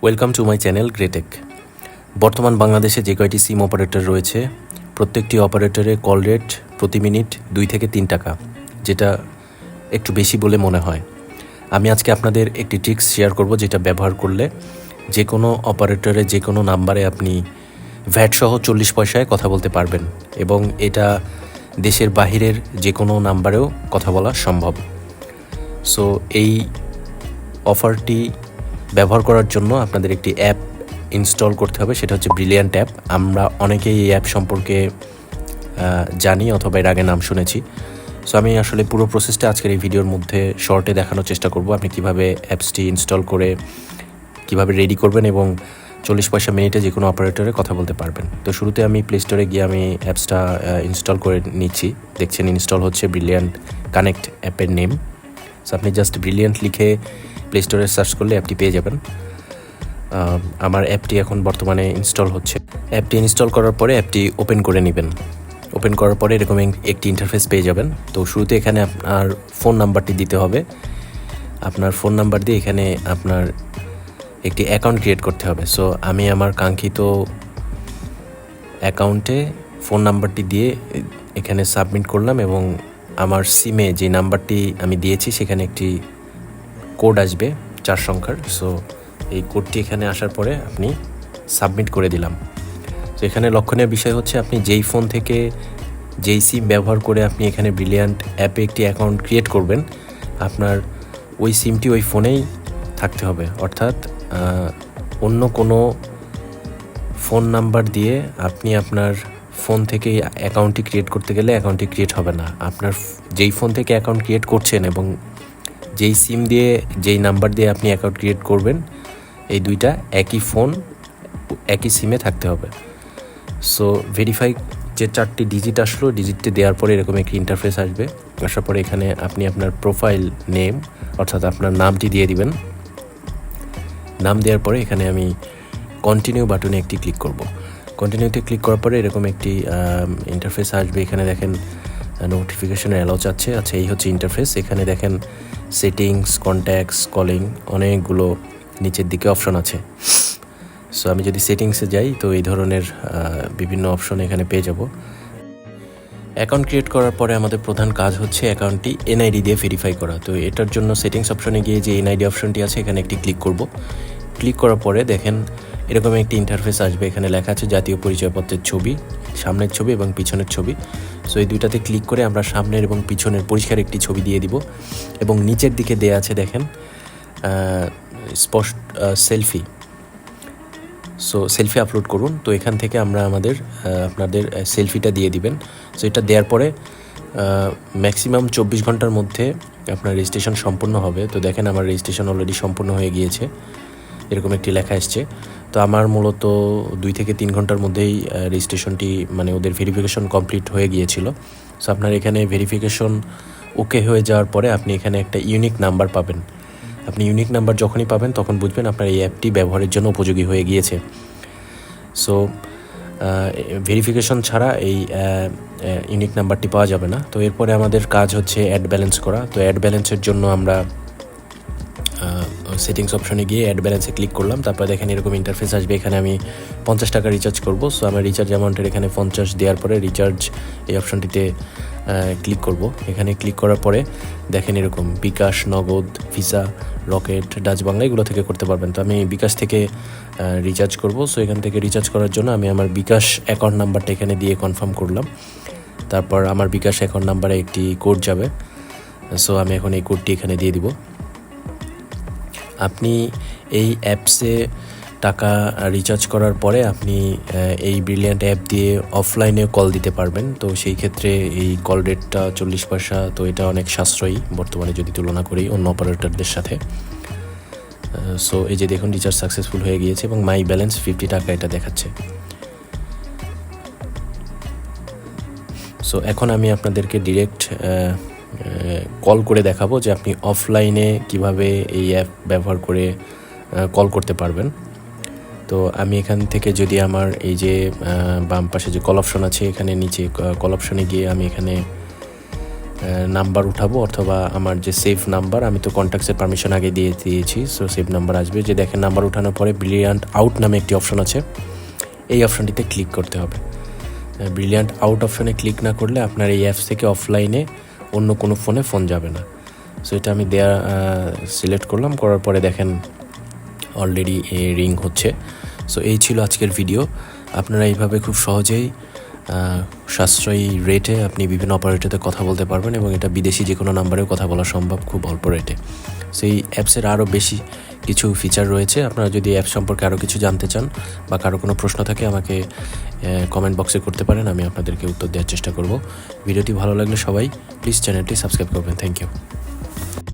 Welcome to my channel গ্রেটেক। বর্তমান বাংলাদেশে যে কয়টি সিম অপারেটর রয়েছে প্রত্যেকটি অপারেটরে কল রেট প্রতি মিনিট 2 থেকে 3 টাকা, যেটা একটু বেশি বলে মনে হয়। আমি আজকে আপনাদের একটি ট্রিক্স শেয়ার করব, যেটা ব্যবহার করলে যে কোনো অপারেটরে যে কোনো নাম্বারে আপনি ভ্যাট সহ 40 পয়সায় কথা বলতে পারবেন এবং এটা দেশের বাহিরের যে কোনো নাম্বারেও কথা বলা সম্ভব। সো এই অফারটি ব্যবহার করার জন্য আপনাদের একটি অ্যাপ ইনস্টল করতে হবে, সেটা হচ্ছে ব্রিলিয়ান্ট অ্যাপ। আমরা অনেকেই এই অ্যাপ সম্পর্কে জানি অথবা এর আগে নাম শুনেছি। সো আমি আসলে পুরো প্রসেসটা আজকের এই ভিডিওর মধ্যে শর্টে দেখানোর চেষ্টা করব, আপনি কিভাবে অ্যাপসটি ইনস্টল করে কিভাবে রেডি করবেন এবং 40 পয়সা মিনিটে যে কোনো অপারেটরে কথা বলতে পারবেন। তো শুরুতে আমি প্লে স্টোরে গিয়ে আমি অ্যাপসটা ইনস্টল করে নিচ্ছি। দেখছেন ইনস্টল হচ্ছে, ব্রিলিয়ান্ট কানেক্ট অ্যাপের নেম। সো আপনি জাস্ট ব্রিলিয়ান্ট লিখে প্লে স্টোরে সার্চ করলে অ্যাপটি পেয়ে যাবেন। আমার অ্যাপটি এখন বর্তমানে ইনস্টল হচ্ছে। অ্যাপটি ইনস্টল করার পরে অ্যাপটি ওপেন করে নেবেন। ওপেন করার পরে এরকম একটি ইন্টারফেস পেয়ে যাবেন। তো শুরুতে এখানে আপনার ফোন নাম্বারটি দিতে হবে। আপনার ফোন নাম্বার দিয়ে এখানে আপনার একটি অ্যাকাউন্ট ক্রিয়েট করতে হবে। সো আমি আমার কাঙ্ক্ষিত অ্যাকাউন্টে ফোন নাম্বারটি দিয়ে এখানে সাবমিট করলাম এবং আমার সিমে যে নাম্বারটি আমি দিয়েছি সেখানে একটি কোড আসবে 4 সংখ্যার। সো এই কোডটি এখানে আসার পরে আপনি সাবমিট করে দিলাম। তো এখানে লক্ষণীয় বিষয় হচ্ছে, আপনি যেই ফোন থেকে যেই সিম ব্যবহার করে আপনি এখানে ব্রিলিয়ান্ট অ্যাপে একটি অ্যাকাউন্ট ক্রিয়েট করবেন, আপনার ওই সিমটি ওই ফোনেই থাকতে হবে। অর্থাৎ অন্য কোনো ফোন নাম্বার দিয়ে আপনি আপনার ফোন থেকে অ্যাকাউন্টটি ক্রিয়েট করতে গেলে অ্যাকাউন্টটি ক্রিয়েট হবে না। আপনার যেই ফোন থেকে অ্যাকাউন্ট ক্রিয়েট করছেন এবং যেই সিম দিয়ে যেই নাম্বার দিয়ে আপনি অ্যাকাউন্ট ক্রিয়েট করবেন, এই দুইটা একই ফোন একই সিমে থাকতে হবে। সো ভেরিফাই যে 4টি ডিজিট আসলো, ডিজিটটি দেওয়ার পরে এরকম একটি ইন্টারফেস আসবে। আসার পরে এখানে আপনি আপনার প্রোফাইল নেম অর্থাৎ আপনার নামটি দিয়ে দিবেন। নাম দেওয়ার পরে এখানে আমি কন্টিনিউ বাটনে একটি ক্লিক করব। কন্টিনিউতে ক্লিক করার পরে এরকম একটি ইন্টারফেস আসবে। এখানে দেখেন নোটিফিকেশনের অ্যালাউ চাচ্ছে। আচ্ছা, এই হচ্ছে ইন্টারফেস। এখানে দেখেন সেটিংস, কন্ট্যাক্টস, কলিং, অনেকগুলো নিচের দিকে অপশন আছে। সো আমি যদি সেটিংসে যাই তো এই ধরনের বিভিন্ন অপশন এখানে পেয়ে যাব। অ্যাকাউন্ট ক্রিয়েট করার পরে আমাদের প্রধান কাজ হচ্ছে অ্যাকাউন্টটি এনআইডি দিয়ে ভেরিফাই করা। তো এটার জন্য সেটিংস অপশনে গিয়ে যে এনআইডি অপশনটি আছে এখানে একটি ক্লিক করব। ক্লিক করার পরে দেখেন এরকম একটি ইন্টারফেস আসবে। এখানে লেখা আছে জাতীয় পরিচয়পত্রের ছবি, সামনের ছবি এবং পিছনের ছবি। সো এই দুইটাতে ক্লিক করে আমরা সামনের এবং পিছনের পরিষ্কার একটি ছবি দিয়ে দিব এবং নিচের দিকে দেয়া আছে দেখেন স্পষ্ট সেলফি। সো সেলফি আপলোড করুন। তো এখান থেকে আমরা আপনাদের সেলফিটা দিয়ে দিবেন। সো এটা দেওয়ার পরে ম্যাক্সিমাম 24 ঘন্টার মধ্যে আপনার রেজিস্ট্রেশন সম্পূর্ণ হবে। তো দেখেন আমার রেজিস্ট্রেশন অলরেডি সম্পূর্ণ হয়ে গিয়েছে, এরকম একটি লেখা এসছে। তো আমার মূলত 2 থেকে 3 ঘন্টার মধ্যেই রেজিস্ট্রেশনটি মানে ওদের ভেরিফিকেশন কমপ্লিট হয়ে গিয়েছিল। সো আপনার এখানে ভেরিফিকেশন ওকে হয়ে যাওয়ার পরে আপনি এখানে একটা ইউনিক নাম্বার পাবেন। আপনি ইউনিক নাম্বার যখনই পাবেন তখন বুঝবেন আপনার এই অ্যাপটি ব্যবহারের জন্য উপযোগী হয়ে গিয়েছে। সো ভেরিফিকেশন ছাড়া এই ইউনিক নাম্বারটি পাওয়া যাবে না। তো এরপরে আমাদের কাজ হচ্ছে অ্যাড ব্যালেন্স করা। তো অ্যাড ব্যালেন্সের জন্য আমরা সেটিংস অপশনে গিয়ে অ্যাড ব্যালেন্সে ক্লিক করলাম। তারপর দেখেন এরকম ইন্টারফেস আসবে। এখানে আমি 50 টাকা রিচার্জ করব। সো আমার রিচার্জ অ্যামাউন্টের এখানে 50 দেওয়ার পরে রিচার্জ এই অপশনটিতে ক্লিক করব। এখানে ক্লিক করার পরে দেখেন এরকম বিকাশ, নগদ, ভিসা, রকেট, ডাচ বাংলা এগুলো থেকে করতে পারবেন। তো আমি বিকাশ থেকে রিচার্জ করব। সো এখান থেকে রিচার্জ করার জন্য আমি আমার বিকাশ অ্যাকাউন্ট নাম্বারটা এখানে দিয়ে কনফার্ম করলাম। তারপর আমার বিকাশ অ্যাকাউন্ট নাম্বারে একটি কোড যাবে। সো আমি এখন এই কোডটি এখানে দিয়ে দিব। আপনি এই অ্যাপসে টাকা রিচার্জ করার পরে আপনি এই ব্রিলিয়ান্ট অ্যাপ দিয়ে অফলাইনে কল দিতে পারবেন। তো সেই ক্ষেত্রে এই কল রেটটা 40 পয়সা। তো এটা অনেক সাশ্রয়ী বর্তমানে যদি তুলনা করি অন্য অপারেটরদের সাথে। সো এই যে দেখুন রিচার্জ সাকসেসফুল হয়ে গিয়েছে এবং মাই ব্যালেন্স 50 টাকা এটা দেখাচ্ছে। সো এখন আমি আপনাদেরকে ডিরেক্ট কল করে দেখাবো যে আপনি অফলাইনে কিভাবে এই অ্যাপ ব্যবহার করে কল করতে পারবেন। তো আমি এখান থেকে যদি আমার এই যে বাম পাশে যে কল অপশন আছে এখানে নিচে কল অপশনে গিয়ে আমি এখানে নাম্বার উঠাবো, অথবা আমার যে সেভ নাম্বার, আমি তো কন্ট্যাক্টসের পারমিশন আগে দিয়ে দিয়েছি, সো সেভ নাম্বার আসবে। যে দেখেন নাম্বার উঠানোর পরে ব্রিলিয়ান্ট আউট নামে একটি অপশন আছে, এই অপশনটিতে ক্লিক করতে হবে। ব্রিলিয়ান্ট আউট অপশনে ক্লিক না করলে আপনার এই অ্যাপস থেকে অফলাইনে অন্য কোনো ফোনে ফোন যাবে না। সো এটা আমি সিলেক্ট করলাম, করার পরে দেখেন অলরেডি রিং হচ্ছে। সো এই ছিল আজকের ভিডিও। আপনারা এইভাবে খুব সহজেই সাশ্রয়ী রেটে আপনি বিভিন্ন অপারেটরতে কথা বলতে পারবেন, এবং এটা বিদেশি যে কোনো নাম্বারেও কথা বলা সম্ভব খুব অল্প রেটে। সো এই অ্যাপসের আরও বেশি কিছু ফিচার রয়েছে। আপনারা যদি অ্যাপ সম্পর্কে আরও কিছু জানতে চান বা কারো কোনো প্রশ্ন থাকে আমাকে কমেন্ট বক্সে করতে পারেন, আমি আপনাদেরকে উত্তর দেওয়ার চেষ্টা করব। ভিডিওটি ভালো লাগলে সবাই প্লিজ চ্যানেলটি সাবস্ক্রাইব করবেন। Thank you.